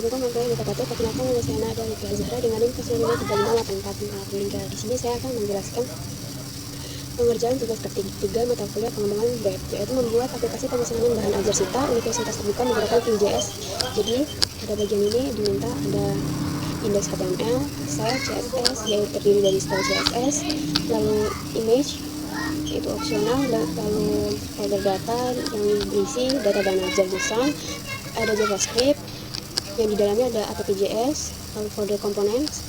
Assalamualaikum warahmatullahi wabarakatuh. Perkenalkan, nama saya Nada Lutfi Azhara dengan NIM 3584 meninggal. Di sini saya akan menjelaskan pengerjaan tugas praktik 3 mata kuliah pengembangan web, yaitu membuat aplikasi pemesanan bahan ajar SITA Universitas Terbuka menggunakan Vue.js. Jadi pada bagian ini diminta ada index HTML, style CSS yaitu terdiri dari style CSS, lalu image itu opsional, lalu folder data yang berisi data bahan ajar JSON, ada JavaScript yang di dalamnya ada app.js, lalu folder components.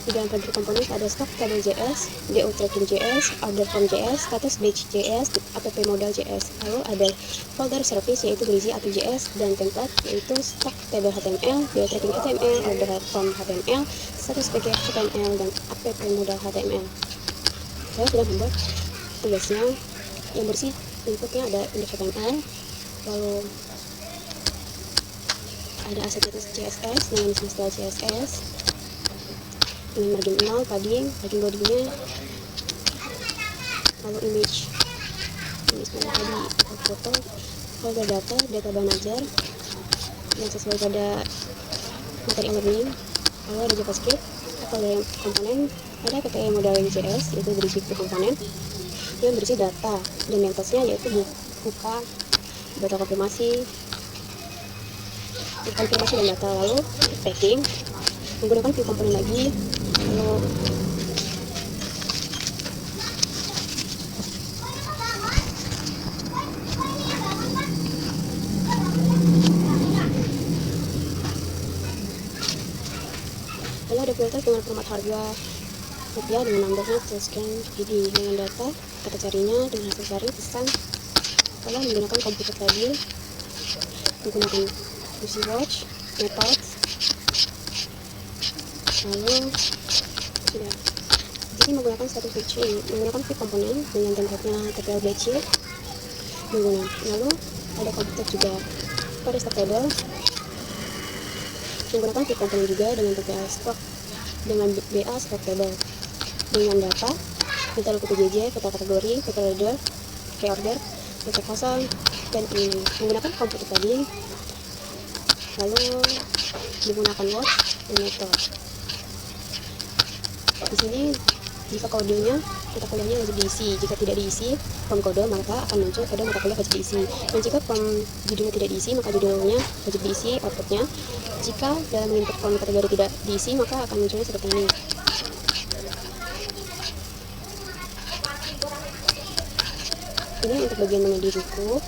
Di dalam folder components ada stock table.js, do tracking.js, order form.js, status batch.js, app modal.js. Lalu ada folder service yaitu berisi app.js dan template yaitu stock table HTML, do tracking HTML, order form HTML, status package HTML dan app modal HTML. Saya sudah membuat tugasnya yang bersih. Inputnya ada index HTML, lalu ada aset CSS dengan style CSS dengan margin 0, padding, margin bodinya, lalu image tadi foto, folder data bahan ajar yang sesuai pada materi learning, lalu ada JavaScript, folder komponen, ada app modal.js yaitu berisi komponen yang berisi data dan metodenya yaitu buka, data konfirmasi dan data, lalu packing menggunakan view komponen lagi, lalu ada filter dengan format harga rupiah dengan nomornya scan ID dengan data kata carinya dengan hasil cari pesan, lalu menggunakan komputer tadi menggunakan UC watch methods, lalu sudah. Jadi menggunakan status batching, menggunakan view komponen dengan template-nya TPL batching lalu ada komputer juga pada stock table menggunakan view komponen juga dengan TPL stock dengan BA stock table dengan data data PJJ, data kategori, data leader, pre-order, data kosong dan ini menggunakan komputer tadi, lalu menggunakan watch dan method. Di sini jika kodenya mata kuliahnya wajib diisi, jika tidak diisi form kode maka akan muncul kode mata kuliah wajib diisi, dan jika form judulnya tidak diisi maka judulnya wajib diisi outputnya. Jika dalam input form kategori tidak diisi maka akan munculnya seperti ini. Ini untuk bagian mengedit buku.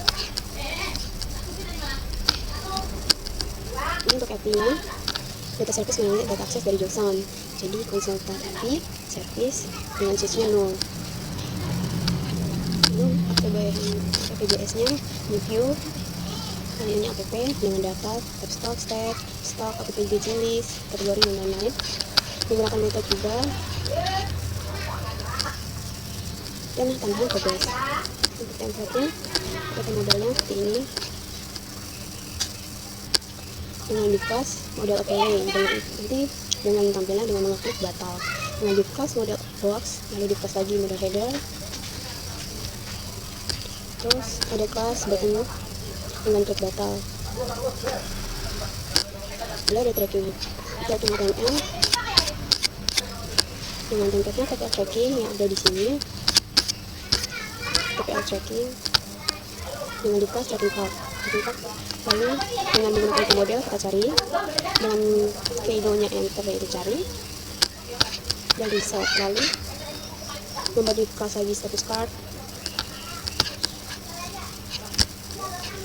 Ini untuk API-nya, data service mengambil data akses dari JSON. Jadi konsultan API service dengan switch-nya 0. Lalu app.js-nya review, ini app dengan data, type stock, app.js list, kategori dan lain-lain. Menggunakan method juga dan tambahan progress. Untuk template-nya, data modalnya seperti ini dengan di class model apply dengan tampilan dengan mengeklik batal, dengan di class model box, lalu di class lagi model header, terus ada class button dengan klik batal, lalu ada tracking HTML dengan template-nya TPL tracking yang ada di sini, TPL tracking dengan di class tracking card, lalu dengan menggunakan model kita cari dengan keyboardnya enter yaitu cari dan reset, lalu memberi class lagi status card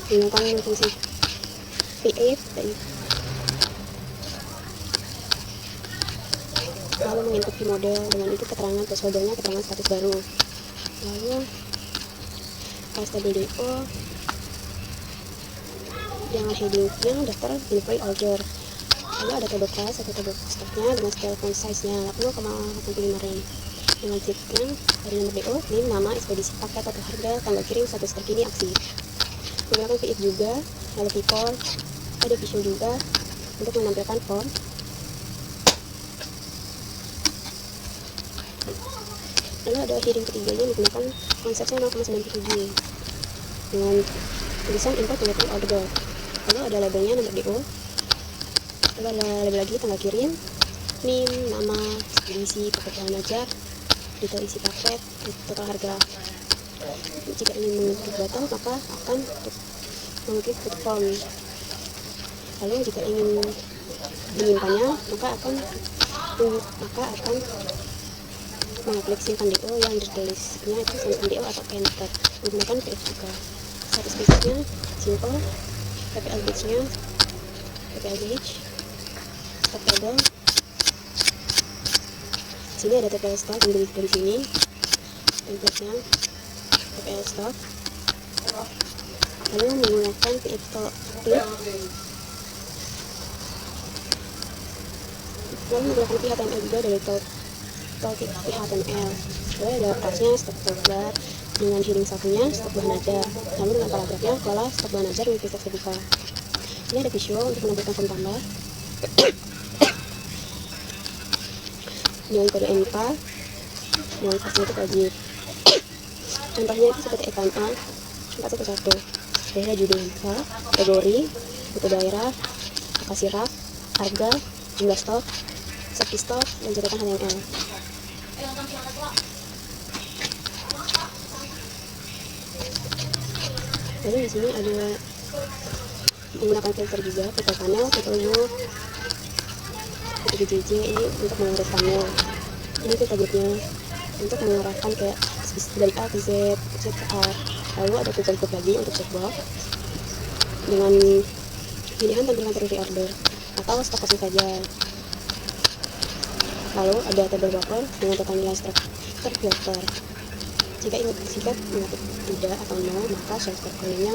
menggunakan fungsi create lalu menginput key model dengan itu keterangan placeholdernya, keterangan status baru, lalu class table DO dengan headingnya daftar delivery order, lalu ada table class atau table stocknya dengan scale font size nya 0,85 rem dengan tipnya dari nomor DO, name, nama, ekspedisi paket atau harga, tanggal kirim, status terkini, aksi. Menggunakan VIF juga, lalu report, ada visual juga untuk menampilkan form. Lalu ada heading ketiganya menggunakan konsepnya 0,97 dengan tulisan import delivery order. Lalu ada labelnya nomor DO, Lalu lebih lagi tanggal kirim, NIM, nama, isi paket bahan ajar, detail isi paket, total harga. Jika ingin mengikuti button, maka akan mengikuti tutup form. Lalu jika ingin menyimpannya, maka akan mengklik simpan DO yang ditulisnya itu simpan DO atau enter, menggunakan PF juga. Statistiknya simple, PPL batch-nya PPL batch, stock table. Sini ada TPL stock, ambil dari sini template-nya TPL stock. Lalu menggunakan PF stock clip, lalu menggunakan PHTML juga dari toolkit PHTML. Lalu ada kelasnya stok toolbar dengan heading satunya stok bahan ajar, lalu dengan paragrafnya kelola stok bahan ajar with kita terbuka. Ini ada visual untuk menampilkan form tambah dengan kode MPA dengan versi itu wajib. Contohnya itu seperti FMA 411, daerah judul MPA, kategori, butuh daerah, lokasi rak, harga, jumlah stok, safety stok, dan catatan HTML. Lalu di sini ada menggunakan filter juga, filter panel, filter loop, filter GJJ ini untuk mengurut panel. Ini filter groupnya untuk mengarahkan kayak dari A ke Z, Z ke A. Lalu ada filter group lagi untuk checkbox dengan pilihan tampilan reorder atau stok kosong saja. Lalu ada table buffer dengan total nilai struktur filter. Jika ingin singkat mengatur tidak atau nol, maka shell kodenya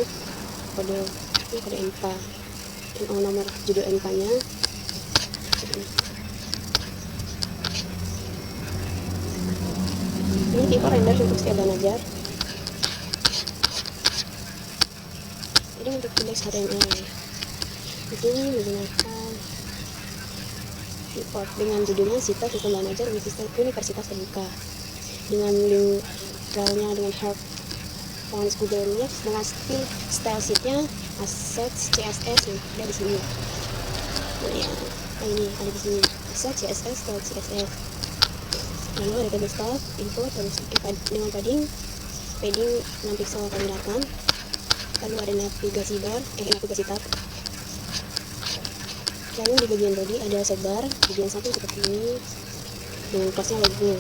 kode MPA, nomor judul MPA-nya. Ini tipe render untuk setiap bahan ajar. Ini untuk indeks HTML. Di sini menggunakan report dengan judulnya Sita Sistem Bahan Ajar Universitas Terbuka, dengan link filenya dengan help fonts Google News, dengan style sheetnya assets CSS yang ada di sini. Nah ya, ini ada di sini assets CSS, style CSS. Lalu ada table stock, info, dengan padding 6 pixel kali 8. Lalu ada navigasi bar, navigasi tab. Lalu di bagian body ada sidebar, bagian satu seperti ini dengan kelasnya logo.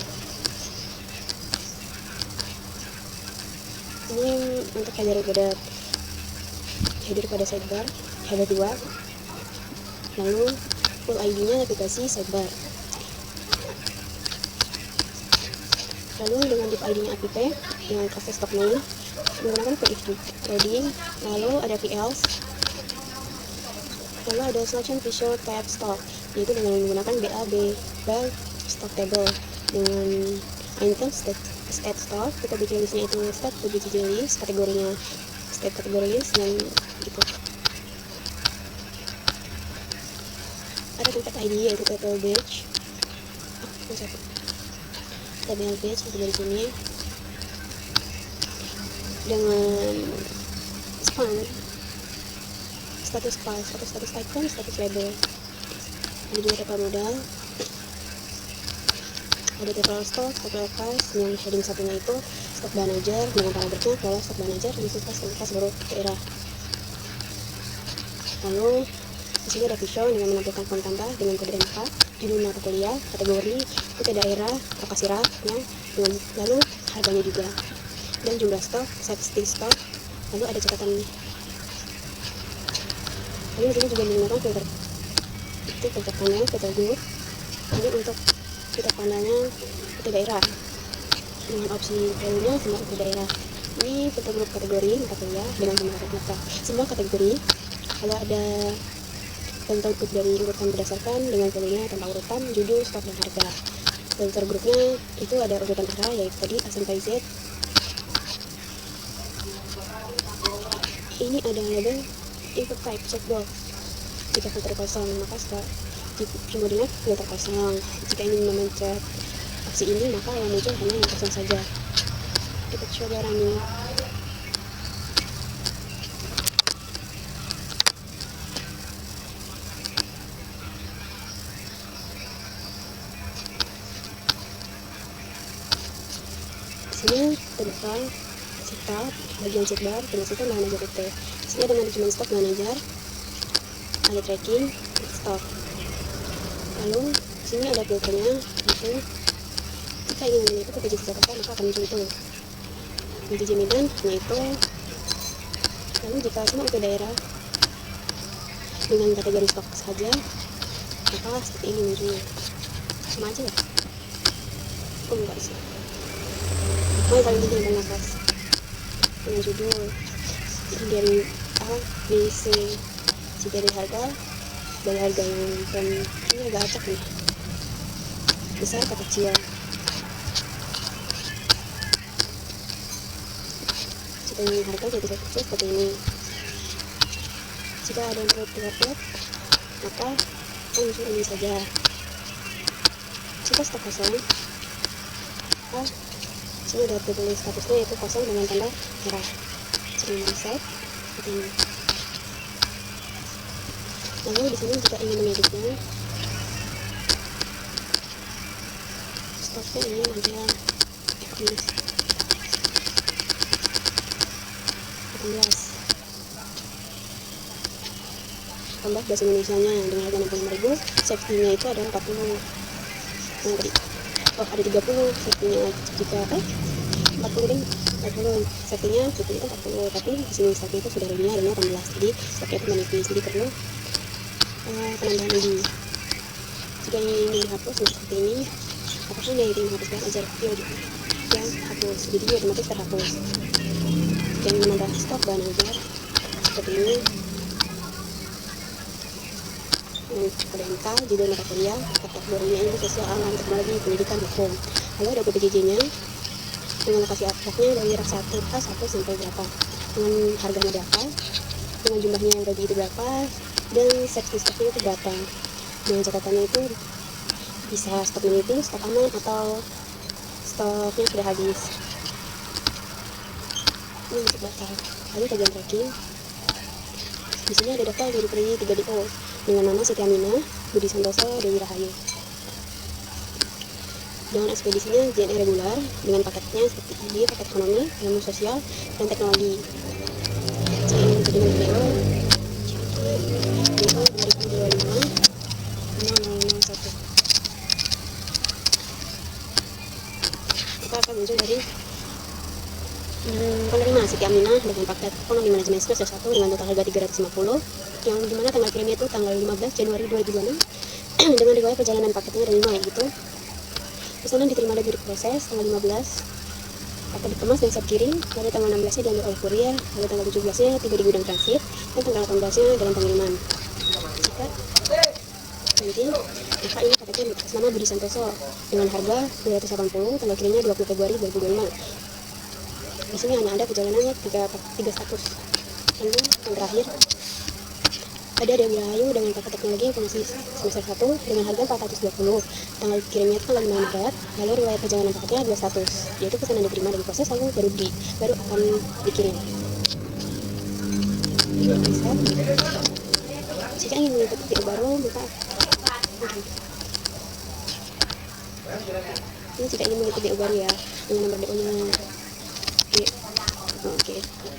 Ini untuk header pada sidebar, header 2. Lalu full ID-nya navigasi sidebar. Lalu dengan div ID-nya app dengan proses stock name menggunakan coding. Lalu ada VLs. Lalu ada selection visual tab stock, yaitu dengan menggunakan BAB stock table dengan item state stock. Kita bikin listnya itu state list, kategorinya state kategori list, dan gitu. Ada tempat ID yaitu table batch. Table batch itu dari sini dengan span, status file, status icon, status label. Ada juga table modal, ada table stock, table price yang heading satunya itu stok bahan ajar dengan paragrafnya kelola stok bahan ajar universitas baru daerah. Lalu di sini ada visual dengan menampilkan form tambah dengan kode MK, judul mata kuliah, kategori, tipe daerah, lokasi raknya, lalu harganya juga, dan jumlah stok, statistik stok. Lalu ada catatan. Lalu di sini juga menggunakan filter panel, filter group. Ini untuk filter panelnya tipe daerah dengan opsi value-nya semua tipe daerah. Ini filter group kategori mata kuliah dengan semua kategori. Lalu ada filter group dari urutan berdasarkan dengan value-nya tanpa urutan, judul, stok, dan harga. Filter grupnya itu ada urutan arah, yaitu tadi A sampai Z. Ini ada label input type checkbox. Jika filter kosong, maka di modenya filter kosong. Jika ingin memencet opsi ini, maka yang muncul hanya yang kosong saja. Kita coba running. sini terbuka setup bagian sidebar, dan situ bahan ajar UT. Di sini ada manajemen stok bahan ajar, ada tracking, stok. Lalu di sini ada filternya, gitu. Jika ingin mengikuti PJJ Jakarta maka akan muncul itu. PJJ Medan hanya itu. Lalu jika cuma UT daerah dengan kategori stok saja, maka seperti ini munculnya. Sama aja ya? Oh enggak sih. Oh yang paling penting ada nafas dengan judul dari A, B, C. Jika dari harga yang ini agak acak nih, besar atau kecil. Jika ingin harga jadi kecil seperti ini. Jika ada yang perlu diupload, maka muncul ini saja. Jika stok kosong, sini ada tulis statusnya yaitu kosong dengan tanda merah. Sini reset seperti ini. Lalu di sini jika ingin mengeditnya, stoknya ini adalah 18. Tambah bahasa Indonesia-nya dengan harga 65.000, safety-nya itu adalah 40. Yang tadi ada 30 safety-nya, jika 40 deh, 40 safety-nya itu 40, tapi di sini stoknya itu sudah ready-nya adanya 18, jadi stoknya itu menipis, jadi perlu penambahan lagi. Jika ingin dihapus seperti ini, apapun yang ingin dihapus bahan ajar video juga yang hapus, jadi otomatis terhapus. Jika ingin menambah stok bahan ajar seperti ini, kode MK, judul mata kuliah, kategorinya ini sosial, alam, teknologi, pendidikan, hukum. Lalu ada PJJ-nya dengan lokasi abstraknya dari rak 1 sampai berapa, dengan harganya berapa, dengan jumlahnya yang ready itu berapa, dan seksi stoknya itu berapa. Dengan catatannya itu bisa stok menipis, stok aman, atau stoknya sudah habis. Ini untuk batal. Lalu bagian tracking, di sini ada daftar diri 3DO dengan nama Siti Aminah, Budi Santoso, Dewi Rahayu. Dengan ekspedisinya JNE regular dengan paketnya seperti ini, paket ekonomi, ilmu sosial, dan teknologi. Dengan video 2025 0001. Maka akan muncul dari penerima Siti Aminah dengan paket ekonomi manajemen semester 1 dengan total harga 350, yang dimana tanggal kirimnya itu tanggal 15 Januari 2026 dengan riwayat perjalanan paketnya dari 5 gitu. Pesanan diterima dan diproses tanggal 15, paket dikemas dan siap kirim, lalu tanggal 16 nya diambil oleh kurir, lalu tanggal 17 nya tiba di gudang transit, dan tanggal 18 nya dalam pengiriman. Jika nanti, maka ini paketnya atas nama Budi Santoso dengan harga 280, tanggal kirimnya 20 Februari 2025. Di sini hanya ada perjalanannya 3 status. Lalu yang terakhir ada Dewi Rahayu dengan paket teknologi informasi semester 1 dengan harga 420, tanggal kirimnya itu tanggal 5 Maret, lalu riwayat perjalanan paketnya 2 status, yaitu pesanan diterima dan diproses lalu baru akan dikirim. Jika ingin mengikuti video baru, maka ini jika ingin mengikuti video baru ya, dengan nomor DO nya oke,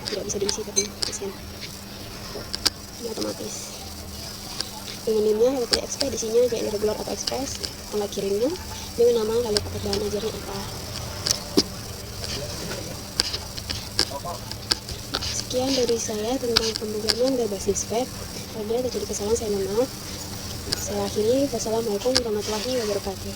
tidak bisa diisi tapi kasihan. Ini otomatis dengan NIM-nya lalu pilih ekspedisinya JNE regular atau ekspres, tanggal kirimnya dengan nama, lalu paket bahan ajarnya apa. Sekian dari saya tentang pemrograman berbasis web. Apabila terjadi kesalahan saya mohon maaf. Saya akhiri. Wassalamualaikum warahmatullahi wabarakatuh.